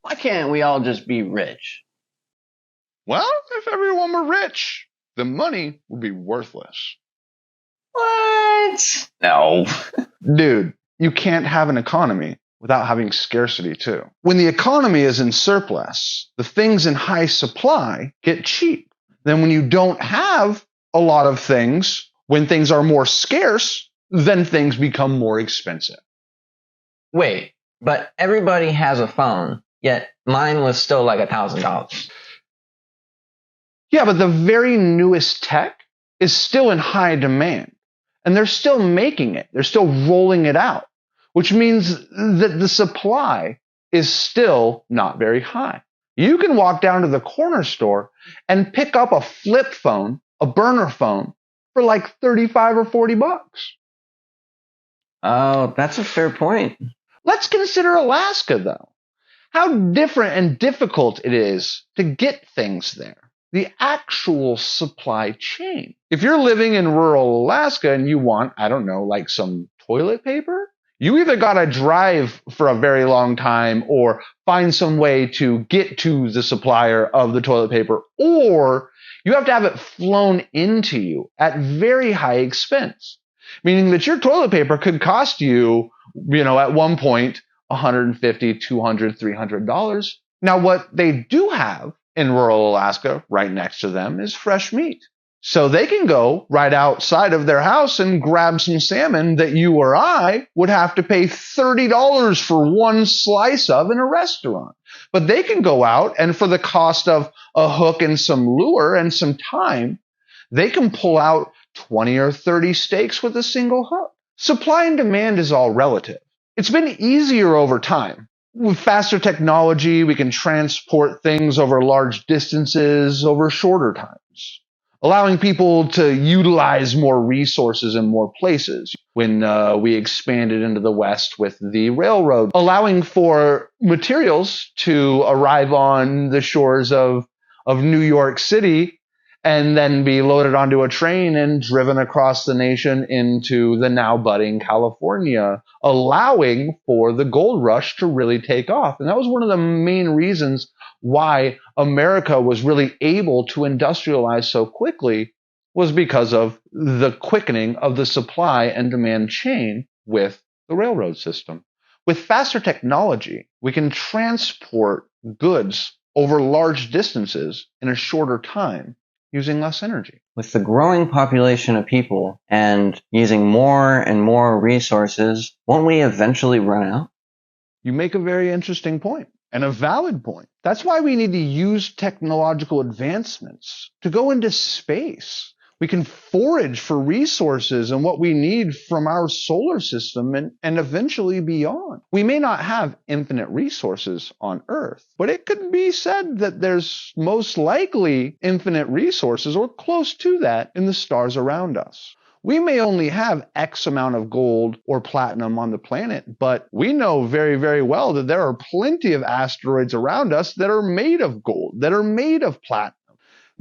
Why can't we all just be rich? Well, if everyone were rich, then money would be worthless. What? No. Dude, you can't have an economy without having scarcity too. When the economy is in surplus, the things in high supply get cheap. Then when you don't have a lot of things, when things are more scarce, then things become more expensive. Wait, but everybody has a phone, yet mine was still like $1,000. Yeah, but the very newest tech is still in high demand. And they're still making it. They're still rolling it out, which means that the supply is still not very high. You can walk down to the corner store and pick up a flip phone, a burner phone, for like 35 or 40 bucks. Oh, that's a fair point. Let's consider Alaska, though. How different and difficult it is to get things there. The actual supply chain. If you're living in rural Alaska and you want, I don't know, like some toilet paper, you either got to drive for a very long time or find some way to get to the supplier of the toilet paper, or you have to have it flown into you at very high expense, meaning that your toilet paper could cost you, at one point, $150, $200, $300. Now, what they do have in rural Alaska, right next to them, is fresh meat. So they can go right outside of their house and grab some salmon that you or I would have to pay $30 for one slice of in a restaurant. But they can go out and for the cost of a hook and some lure and some time, they can pull out 20 or 30 steaks with a single hook. Supply and demand is all relative. It's been easier over time. With faster technology, we can transport things over large distances over shorter times, allowing people to utilize more resources in more places. When we expanded into the West with the railroad, allowing for materials to arrive on the shores of New York City and then be loaded onto a train and driven across the nation into the now budding California, allowing for the gold rush to really take off. And that was one of the main reasons why America was really able to industrialize so quickly, was because of the quickening of the supply and demand chain with the railroad system. With faster technology, we can transport goods over large distances in a shorter time, using less energy. With the growing population of people and using more and more resources, won't we eventually run out? You make a very interesting point, and a valid point. That's why we need to use technological advancements to go into space. We can forage for resources and what we need from our solar system and eventually beyond. We may not have infinite resources on Earth, but it could be said that there's most likely infinite resources or close to that in the stars around us. We may only have X amount of gold or platinum on the planet, but we know very, very well that there are plenty of asteroids around us that are made of gold, that are made of platinum.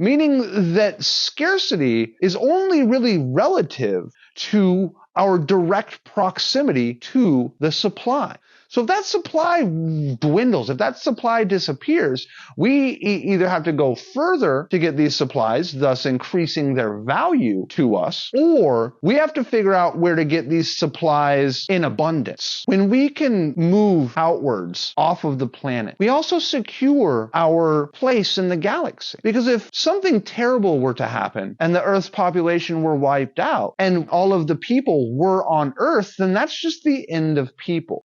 Meaning that scarcity is only really relative to our direct proximity to the supply. So if that supply dwindles, if that supply disappears, we either have to go further to get these supplies, thus increasing their value to us, or we have to figure out where to get these supplies in abundance. When we can move outwards off of the planet, we also secure our place in the galaxy. Because if something terrible were to happen and the Earth's population were wiped out and all of the people were on Earth, then that's just the end of people.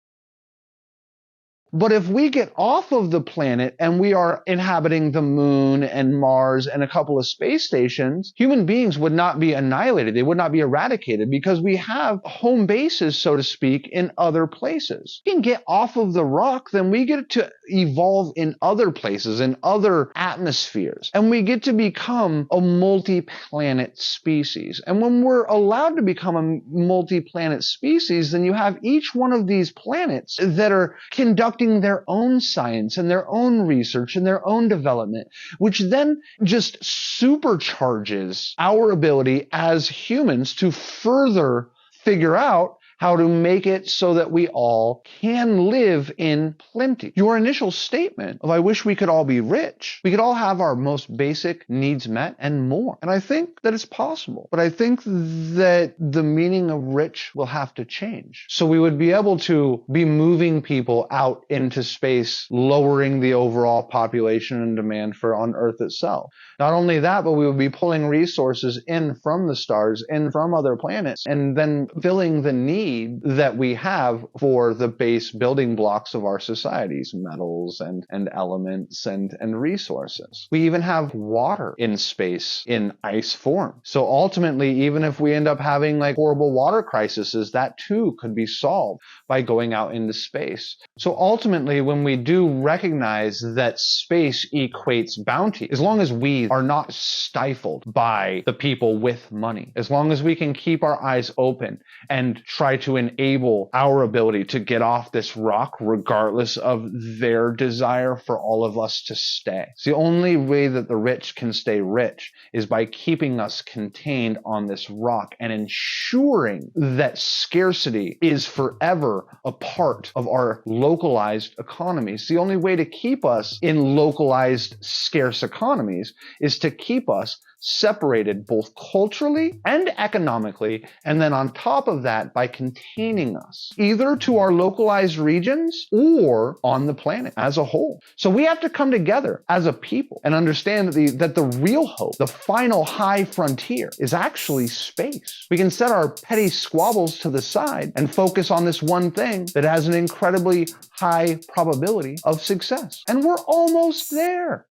But if we get off of the planet and we are inhabiting the moon and Mars and a couple of space stations, human beings would not be annihilated. They would not be eradicated because we have home bases, so to speak, in other places. If we can get off of the rock, then we get to evolve in other places, in other atmospheres. And we get to become a multi-planet species. And when we're allowed to become a multi-planet species, then you have each one of these planets that are conducting their own science and their own research and their own development, which then just supercharges our ability as humans to further figure out how to make it so that we all can live in plenty. Your initial statement of, I wish we could all be rich, we could all have our most basic needs met and more. And I think that it's possible. But I think that the meaning of rich will have to change. So we would be able to be moving people out into space, lowering the overall population and demand for on Earth itself. Not only that, but we would be pulling resources in from the stars, in from other planets, and then filling the need that we have for the base building blocks of our societies, metals and elements and resources. We even have water in space in ice form. So ultimately, even if we end up having like horrible water crises, that too could be solved by going out into space. So ultimately, when we do recognize that space equates bounty, as long as we are not stifled by the people with money, as long as we can keep our eyes open and try to enable our ability to get off this rock regardless of their desire for all of us to stay. It's the only way that the rich can stay rich is by keeping us contained on this rock and ensuring that scarcity is forever a part of our localized economies. The only way to keep us in localized scarce economies is to keep us separated both culturally and economically, and then on top of that, by containing us either to our localized regions or on the planet as a whole. So we have to come together as a people and understand that the real hope, the final high frontier, is actually space. We can set our petty squabbles to the side and focus on this one thing that has an incredibly high probability of success. And we're almost there.